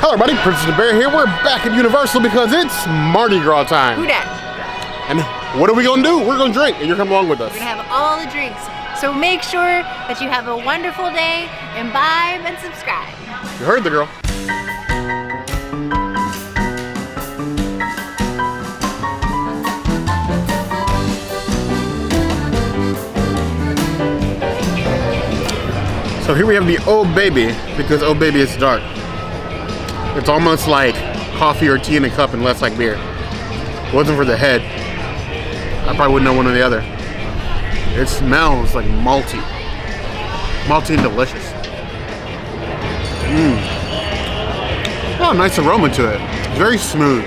Hello everybody, Princess the Bear here. We're back at Universal because it's Mardi Gras time. Who dat? And what are we gonna do? We're gonna drink and you're coming along with us. We're gonna have all the drinks. So make sure that you have a wonderful day, imbibe and subscribe. You heard the girl. So here we have the Old Baby, because Old Baby is dark. It's almost like coffee or tea in a cup and less like beer. If it wasn't for the head, I probably wouldn't know one or the other. It smells like malty. Malty and delicious. Oh, nice aroma to it. Very smooth.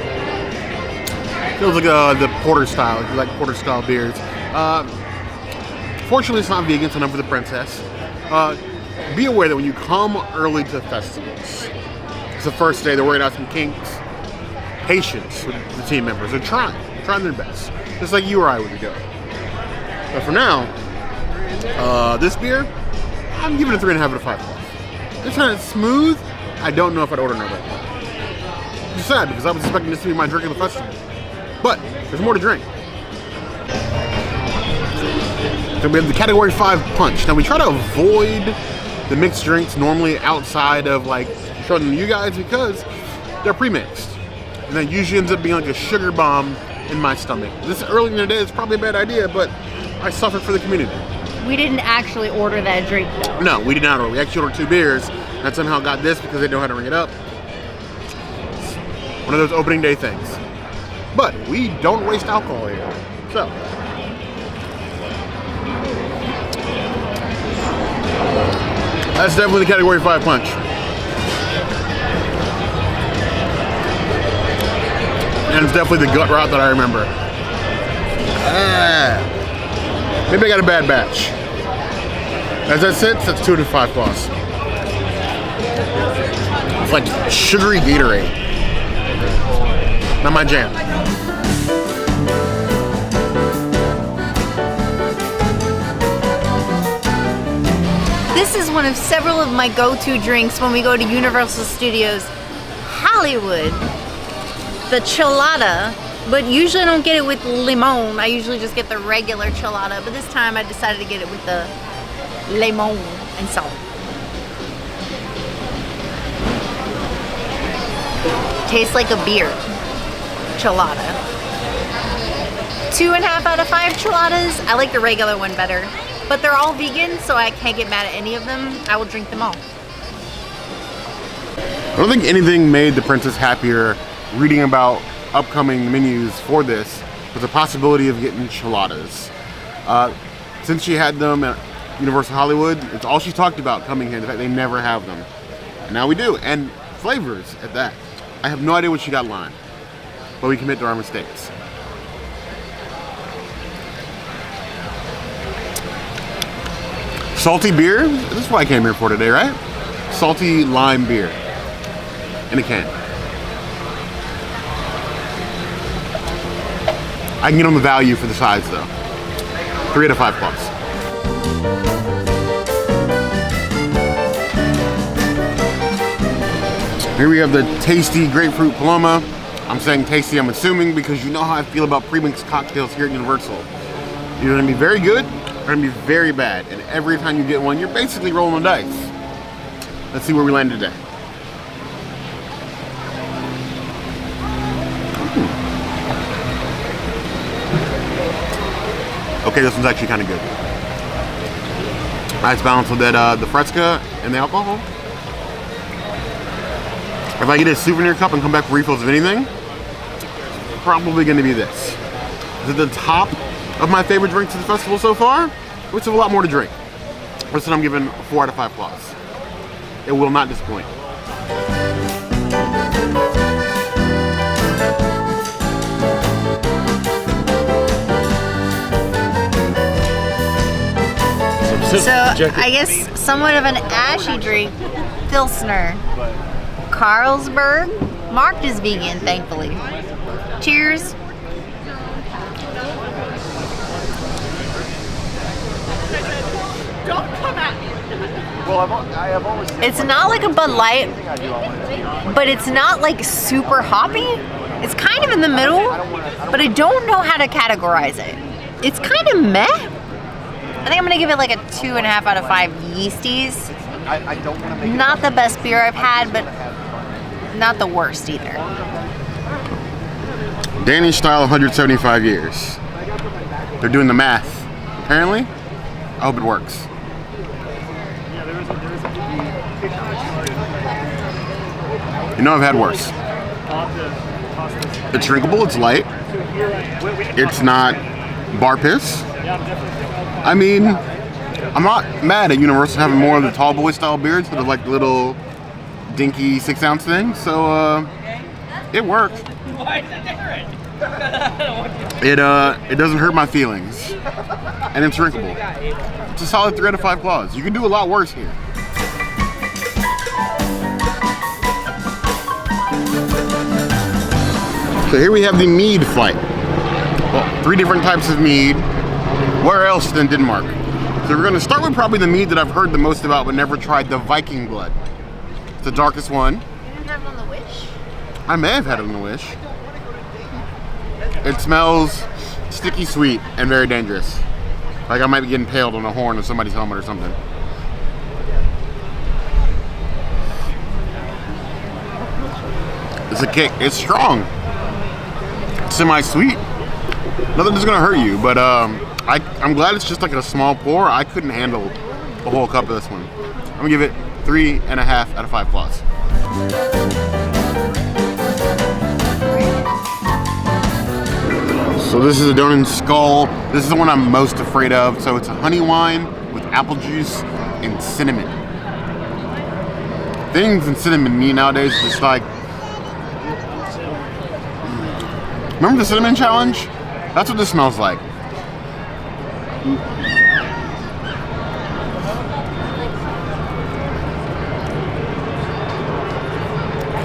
Feels like the porter style, if you like porter style beers. Fortunately, it's not vegan, so none for the princess. Be aware that when you come early to festivals, it's the first day, they're working out some kinks. Patience with the team members. They're trying their best. Just like you or I would be doing. But for now, this beer, I'm giving it a 3.5 out of 5 plus. It's kind of smooth. I don't know if I'd order another. It's sad because I was expecting this to be my drink of the festival. But there's more to drink. So we have the Category 5 Punch. Now we try to avoid the mixed drinks normally outside of like showing them to you guys because they're pre-mixed. And that usually ends up being like a sugar bomb in my stomach. This early in the day is probably a bad idea, but I suffered for the community. We didn't actually order that drink though. No, we did not order. We actually ordered 2 beers and somehow got this because they know how to ring it up. It's one of those opening day things. But we don't waste alcohol here. So. That's definitely the Category 5 Punch. And it's definitely the gut rot that I remember. Maybe I got a bad batch. As that sits, that's 2 to 5 plus. It's like sugary Gatorade. Not my jam. This is one of several of my go-to drinks when we go to Universal Studios Hollywood. The Chelada, but usually I don't get it with limon. I usually just get the regular Chelada, but this time I decided to get it with the limon and salt. Tastes like a beer. Chelada. 2.5 out of 5 Cheladas. I like the regular one better. But they're all vegan, so I can't get mad at any of them. I will drink them all. I don't think anything made the princess happier reading about upcoming menus for this with the possibility of getting Cheladas. Since she had them at Universal Hollywood, it's all she talked about coming here, the fact they never have them. And now we do, and flavors at that. I have no idea what she got lined, but we commit to our mistakes. Salty beer, this is what I came here for today, right? Salty lime beer in a can. I can get on the value for the size though. 3 out of 5 plus. Here we have the tasty Grapefruit Paloma. I'm saying tasty, I'm assuming, because you know how I feel about pre-mixed cocktails here at Universal. You're gonna be very good, or gonna be very bad. And every time you get one, you're basically rolling the dice. Let's see where we land today. Okay, this one's actually kind of good. Nice balance with that, the Fresca and the alcohol. If I get a souvenir cup and come back for refills of anything, probably going to be this. Is it the top of my favorite drinks of the festival so far? We still have a lot more to drink. This one I'm giving 4 out of 5 plus. It will not disappoint. So, I guess somewhat of an ashy drink, Pilsner. Carlsberg, marked as vegan, thankfully. Cheers. Don't come at me. It's not like a Bud Light, but it's not like super hoppy. It's kind of in the middle, but I don't know how to categorize it. It's kind of meh. I think I'm gonna give it like a 2.5 out of 5 yeasties. Not the best beer I've had, but not the worst either. Danish style, 175 years. They're doing the math. Apparently, I hope it works. You know, I've had worse. It's drinkable, it's light. It's not bar piss. I mean, I'm not mad at Universal having more of the tall boy style beers instead of like little dinky 6-ounce things. So, it worked. It doesn't hurt my feelings. And it's drinkable. It's a solid 3 out of 5 claws. You can do a lot worse here. So here we have the Mead flight. Well, 3 different types of Mead. Where else than Denmark? So we're gonna start with probably the Mead that I've heard the most about but never tried, the Viking Blood. It's the darkest one. You didn't have it on the Wish? I may have had it on the Wish. It smells sticky sweet and very dangerous. Like I might be getting impaled on a horn of somebody's helmet or something. It's a kick. It's strong. Semi-sweet. Nothing that's gonna hurt you, but I'm glad it's just like a small pour. I couldn't handle the whole cup of this one. I'm gonna give it 3.5 out of 5 claws. So this is a Donen Skull. This is the one I'm most afraid of. So it's a honey wine with apple juice and cinnamon. Things in cinnamon me nowadays is just like, remember the cinnamon challenge? That's what this smells like.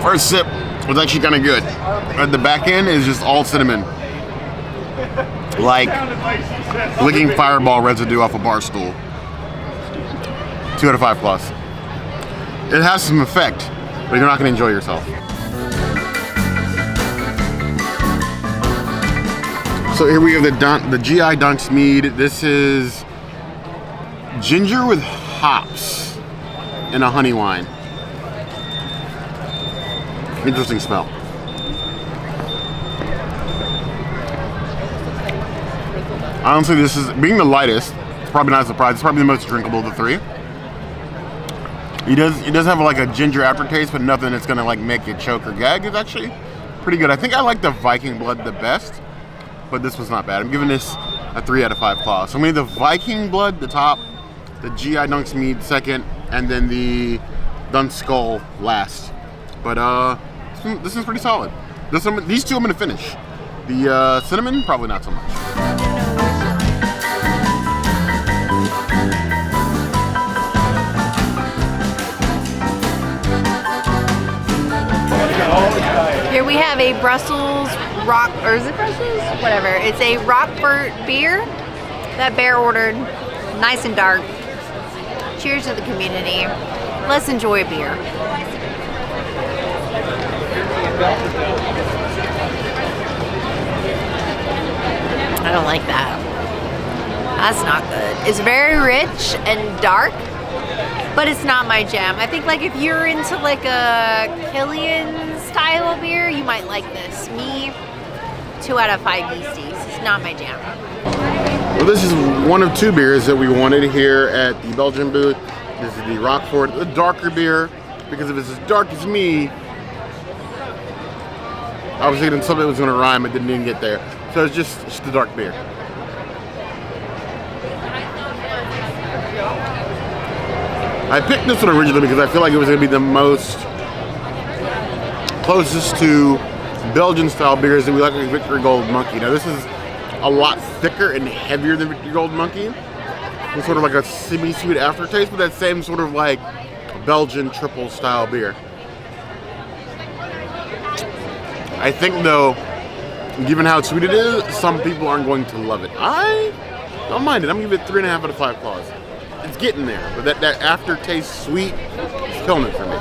First sip was actually kind of good. At the back end is just all cinnamon. Like licking Fireball residue off a bar stool. 2 out of 5 plus. It has some effect, but you're not going to enjoy yourself. So here we have the GI Dansk Mead. This is ginger with hops in a honey wine. Interesting smell. Honestly, this is, being the lightest, it's probably not a surprise. It's probably the most drinkable of the 3. It does have like a ginger aftertaste, but nothing that's gonna like make you choke or gag. It's actually pretty good. I think I like the Viking Blood the best, but this was not bad. I'm giving this a 3 out of 5 claws. So maybe the Viking Blood, the top, the GI Dansk Mead second, and then the Dansk Skull last. But this is pretty solid. These 2 I'm gonna finish. The cinnamon, probably not so much. Here we have a Brussels rock, or is it Brussels? Whatever. It's a Rochefort beer that Bear ordered. Nice and dark. Cheers to the community. Let's enjoy a beer. I don't like that. That's not good. It's very rich and dark, but it's not my jam. I think like if you're into like a Killian style of beer, you might like this. Me, 2 out of 5 yeasties. It's not my jam. Well, this is one of 2 beers that we wanted here at the Belgian booth. This is the Rochefort, the darker beer, because if it's as dark as me, I was thinking something was going to rhyme, it didn't even get there. So it's just the dark beer. I picked this one originally because I feel like it was going to be the most closest to Belgian style beers that we like, like Victory Gold Monkey. Now this is a lot thicker and heavier than Victory Gold Monkey. It's sort of like a semi-sweet aftertaste, but that same sort of like Belgian triple style beer. I think though, given how sweet it is, some people aren't going to love it. I don't mind it. I'm gonna give it 3.5 out of 5 claws. it's getting there. But that aftertaste sweet is killing it for me.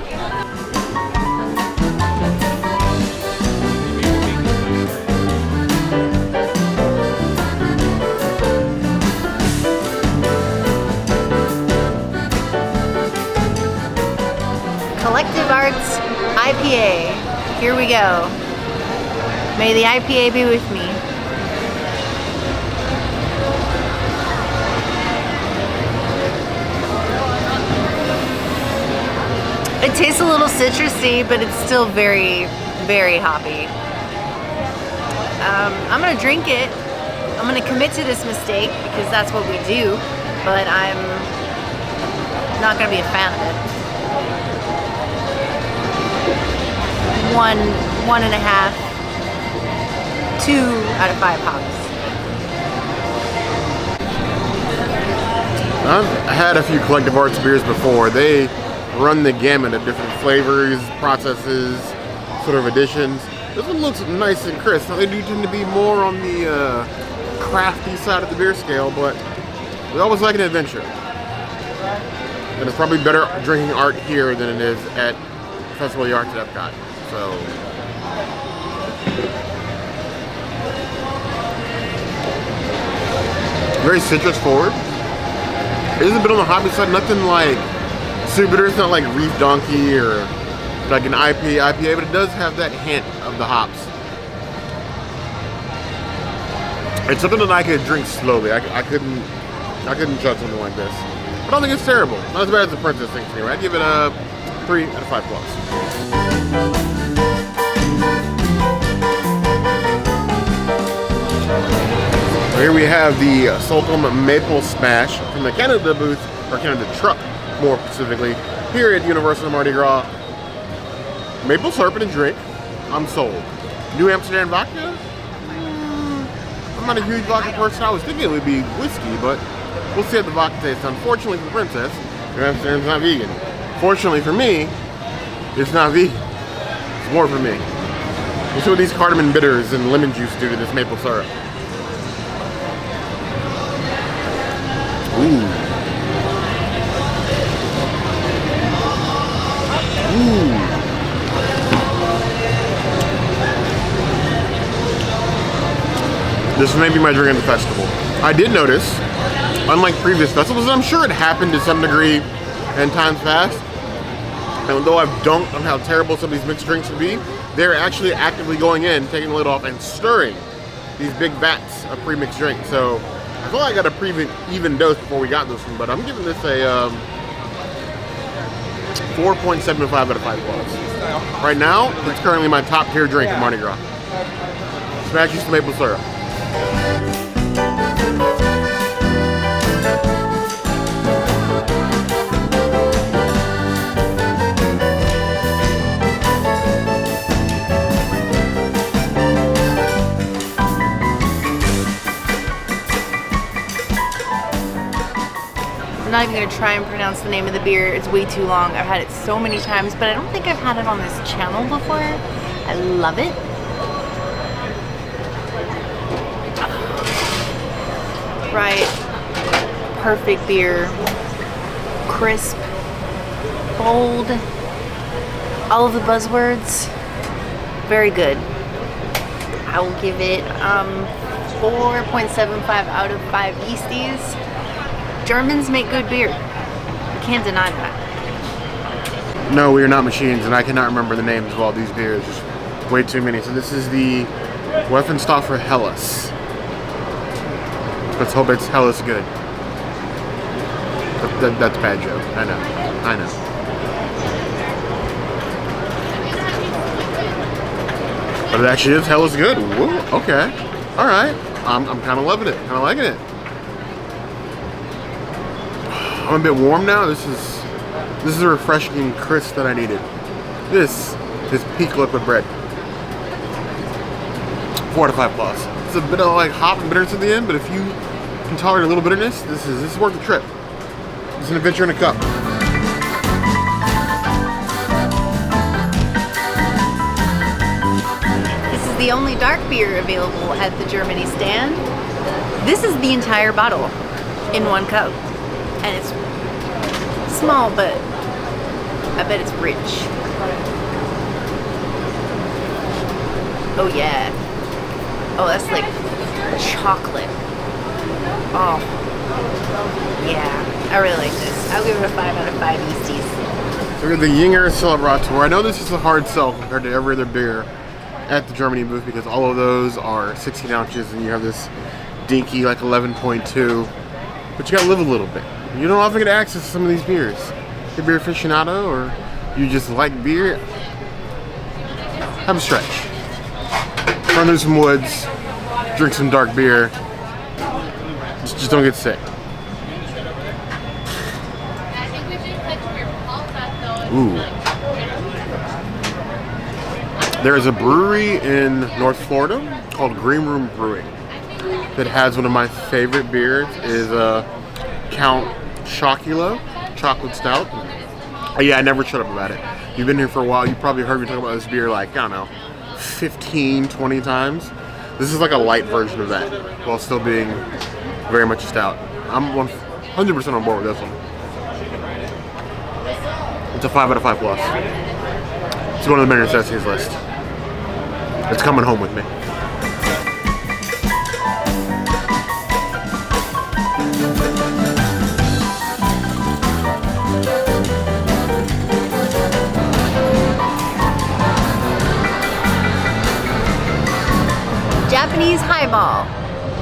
Collective Arts IPA. Here we go. May the IPA be with me. It tastes a little citrusy, but it's still very, very hoppy. I'm gonna drink it. I'm gonna commit to this mistake because that's what we do, but I'm not gonna be a fan of it. 1.5, 2 out of 5 hops. I've had a few Collective Arts beers before. They run the gamut of different flavors, processes, sort of additions. This one looks nice and crisp. Now, they do tend to be more on the crafty side of the beer scale, but we always like an adventure. And it's probably better drinking art here than it is at Festival of the Arts at Epcot. So, very citrus forward. It is a bit on the hoppy side, nothing like super bitter. It's not like Reef Donkey or like an IPA, but it does have that hint of the hops. It's something that I could drink slowly. I couldn't chug something like this. I don't think it's terrible. Not as bad as the Princess thinks anyway. I'd give it a 3 out of 5 plus. Here we have the Slocum Maple Smash from the Canada booth, or Canada truck more specifically, here at Universal Mardi Gras. Maple syrup and a drink. I'm sold. New Amsterdam vodka? I'm not a huge vodka person. I was thinking it would be whiskey, but we'll see how the vodka tastes. Unfortunately for the Princess, New Amsterdam's not vegan. Fortunately for me, it's not vegan. It's more for me. We'll see what these cardamom bitters and lemon juice do to this maple syrup. Ooh. Ooh. This may be my drink at the festival. I did notice, unlike previous festivals, I'm sure it happened to some degree in times past, and though I've dunked on how terrible some of these mixed drinks would be, they're actually actively going in, taking the lid off, and stirring these big vats of pre-mixed drinks. So I thought I got a pretty even dose before we got this one, but I'm giving this a 4.75 out of 5 plus. Right now, it's currently my top tier drink at Mardi Gras. Smash used to maple syrup. I'm not even going to try and pronounce the name of the beer. It's way too long. I've had it so many times, but I don't think I've had it on this channel before. I love it. Right. Perfect beer. Crisp. Bold. All of the buzzwords. Very good. I will give it 4.75 out of 5 Yeasties. Germans make good beer. You can't deny that. No, we are not machines, and I cannot remember the names of all these beers. There's way too many. So this is the Weihenstephaner Helles. Let's hope it's Helles good. That's a bad joke. I know. But it actually is Helles good. Woo, okay. Alright. I'm kind of loving it. Kind of liking it. I'm a bit warm now. This is a refreshing crisp that I needed. This is peak liquid bread. 4 out of 5 plus. It's a bit of like hop and bitterness at the end, but if you can tolerate a little bitterness, this is worth the trip. It's an adventure in a cup. This is the only dark beer available at the Germany stand. This is the entire bottle in one cup, and it's small, but I bet it's rich. Oh yeah. Oh, that's like chocolate. Oh. Yeah, I really like this. I'll give it a 5 out of 5 Easties. So we got the Ayinger Celebrator. I know this is a hard sell compared to every other beer at the Germany booth because all of those are 16 ounces and you have this dinky like 11.2. But you gotta live a little bit. You don't often get access to some of these beers. You're a beer aficionado or you just like beer, have a stretch. Run through some woods, drink some dark beer. Just don't get sick. Ooh. There is a brewery in North Florida called Green Room Brewing that has one of my favorite beers. Is Count Chocula chocolate stout. Oh, yeah, I never shut up about it. You've been here for a while. You probably heard me talk about this beer like, I don't know, 15, 20 times. This is like a light version of that while still being very much a stout. I'm 100% on board with this one. It's a 5 out of 5 plus. It's one of the bare necessities list. It's coming home with me. Japanese highball.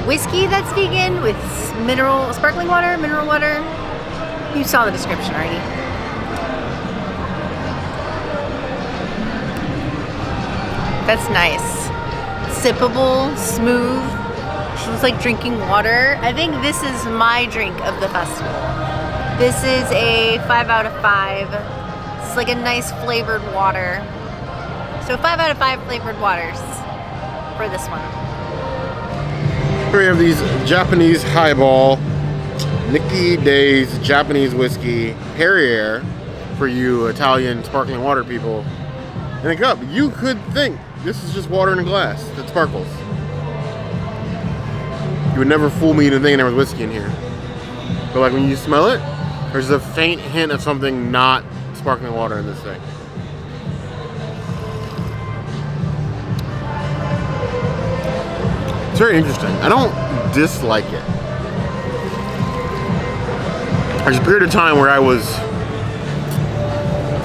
Whiskey that's vegan with sparkling water, mineral water. You saw the description already. That's nice. Sippable, smooth. It's like drinking water. I think this is my drink of the festival. This is a 5 out of 5. It's like a nice flavored water. So 5 out of 5 flavored waters for this one. Here we have these Japanese highball, Nikkei Days Japanese whiskey, Perrier, for you Italian sparkling water people, in a cup. You could think this is just water in a glass that sparkles. You would never fool me into thinking there was whiskey in here. But like when you smell it, there's a faint hint of something not sparkling water in this thing. It's very interesting. I don't dislike it. There's a period of time where I was,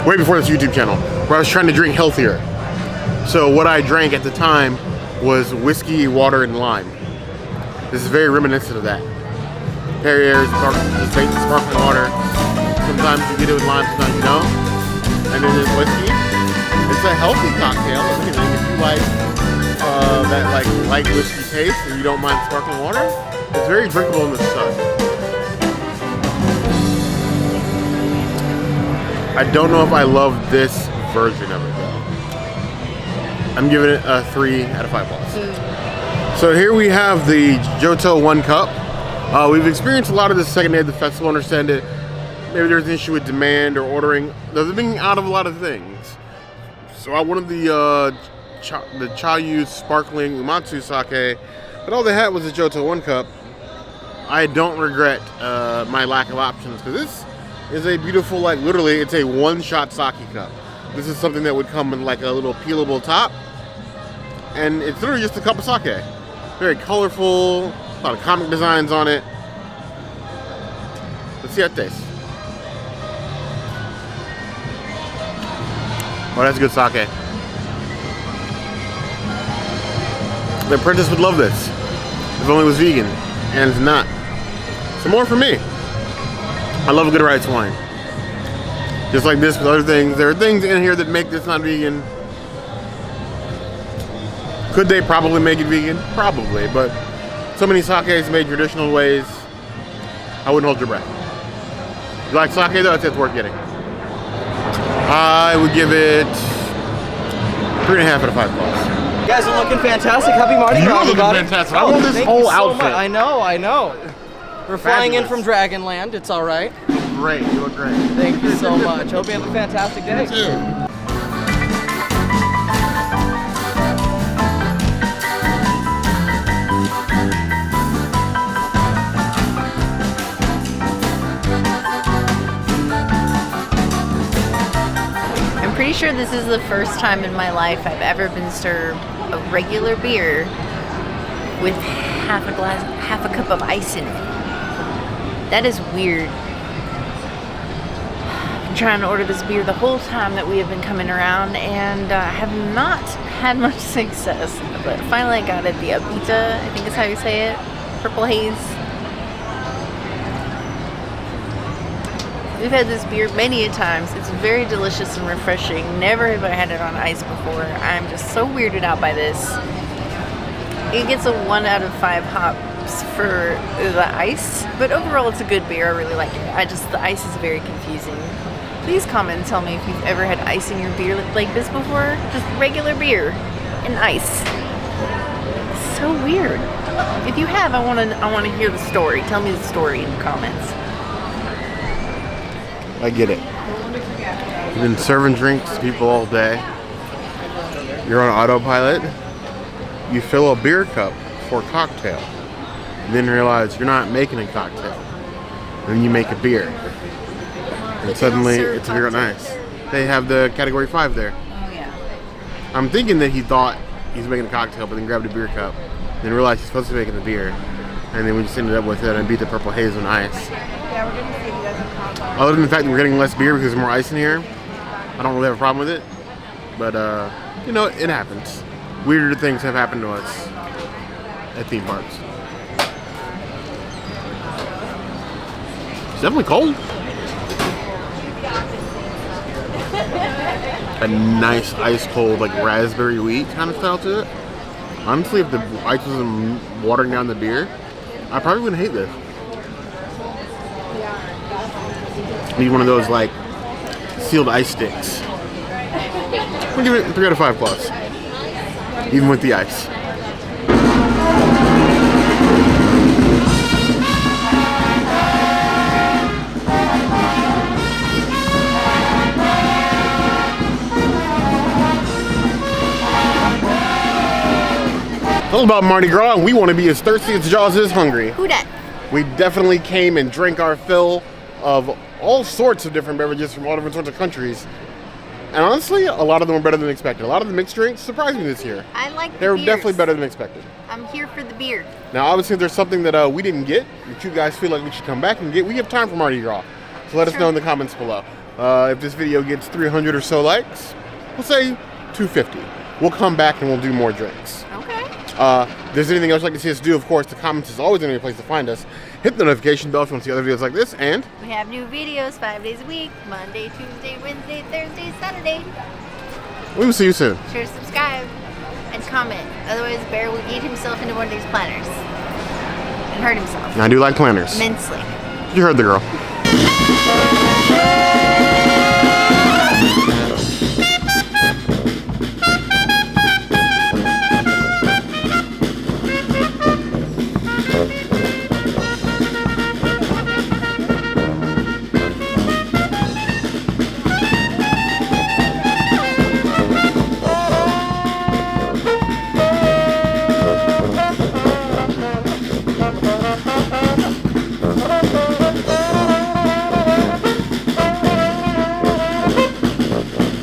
way before this YouTube channel, where I was trying to drink healthier. So what I drank at the time was whiskey, water, and lime. This is very reminiscent of that. Perrier's just based on sparkling water. Sometimes you get it with lime, sometimes you don't. And then there's whiskey. It's a healthy cocktail. If you like that like light whiskey taste and you don't mind sparkling water, it's very drinkable in the sun. I don't know if I love this version of it though. I'm giving it a 3 out of 5 balls. So here we have the Joto One Cup. We've experienced a lot of this second day of the festival. Understand it. Maybe there's an issue with demand or ordering. There's being out of a lot of things. So I wanted the Chayu sparkling Umatsu sake, but all they had was the Joto One Cup. I don't regret my lack of options because this is a beautiful, like literally, it's a one-shot sake cup. This is something that would come in like a little peelable top, and it's literally just a cup of sake. Very colorful, a lot of comic designs on it. Let's see how it tastes. Oh, that's good sake. The apprentice would love this if only it was vegan, and it's not. So more for me. I love a good rice wine. Just like this with other things. There are things in here that make this not vegan. Could they probably make it vegan? Probably, but so many sakes made traditional ways, I wouldn't hold your breath. If you like sake though, I'd say it's worth getting. I would give it 3.5 out of 5 plus. You guys are looking fantastic. Happy Mardi Gras, everybody. Fantastic. I love this Thank whole you so outfit. much. I know. We're flying in Fabulous. from Dragonland. It's all right. Great, you look great. Thank you so much. Hope you have a fantastic day. You too. sure this is the first time in my life I've ever been served a regular beer with half a cup of ice in it. That is weird. I've been trying to order this beer the whole time that we have been coming around, and I have not had much success. But finally I got it, the Abita, I think is how you say it, Purple Haze. We've had this beer many a times. It's very delicious and refreshing. Never have I had it on ice before. I'm just so weirded out by this. It gets a 1 out of 5 hops for the ice, but overall it's a good beer. I really like it. The ice is very confusing. Please comment and tell me if you've ever had ice in your beer like this before. Just regular beer and ice. It's so weird. If you have, I want to hear the story. Tell me the story in the comments. I get it. You've been serving drinks to people all day. You're on autopilot. You fill a beer cup for a cocktail. And then realize you're not making a cocktail. And then you make a beer. And suddenly it's a beer on ice. They have the category 5 there. Oh yeah. I'm thinking that he thought he was making a cocktail, but then grabbed a beer cup. Then realized he's supposed to be making the beer. And then we just ended up with it and beat the Purple Haze on ice. Yeah, we're gonna see if you guys have comments. Other than the fact that we're getting less beer because there's more ice in here, I don't really have a problem with it. But, you know, it happens. Weirder things have happened to us at theme parks. It's definitely cold. A nice ice cold, like raspberry wheat kind of style to it. Honestly, if the ice wasn't watering down the beer, I probably wouldn't hate this. Need one of those like sealed ice sticks. We'll give it 3 out of 5 plus, even with the ice. All about Mardi Gras, and we want to be as thirsty as Jaws is hungry. Who dat? We definitely came and drank our fill of all sorts of different beverages from all different sorts of countries. And honestly, a lot of them were better than expected. A lot of the mixed drinks surprised me this year. I like the They were beers. definitely better than expected. I'm here for the beer. Now, obviously, if there's something that we didn't get, that you guys feel like we should come back and get, we have time for Mardi Gras. So let us know in the comments below. If this video gets 300 or so likes, we'll say 250. We'll come back and we'll do more drinks. Okay. If there's anything else you'd like to see us do, of course, the comments is always going to be a place to find us. Hit the notification bell if you want to see other videos like this, and We have new videos 5 days a week. Monday, Tuesday, Wednesday, Thursday, Saturday. we will see you soon. Sure to subscribe and comment. Otherwise, Bear will eat himself into one of these planners and hurt himself And I do like planners. immensely. You heard the girl.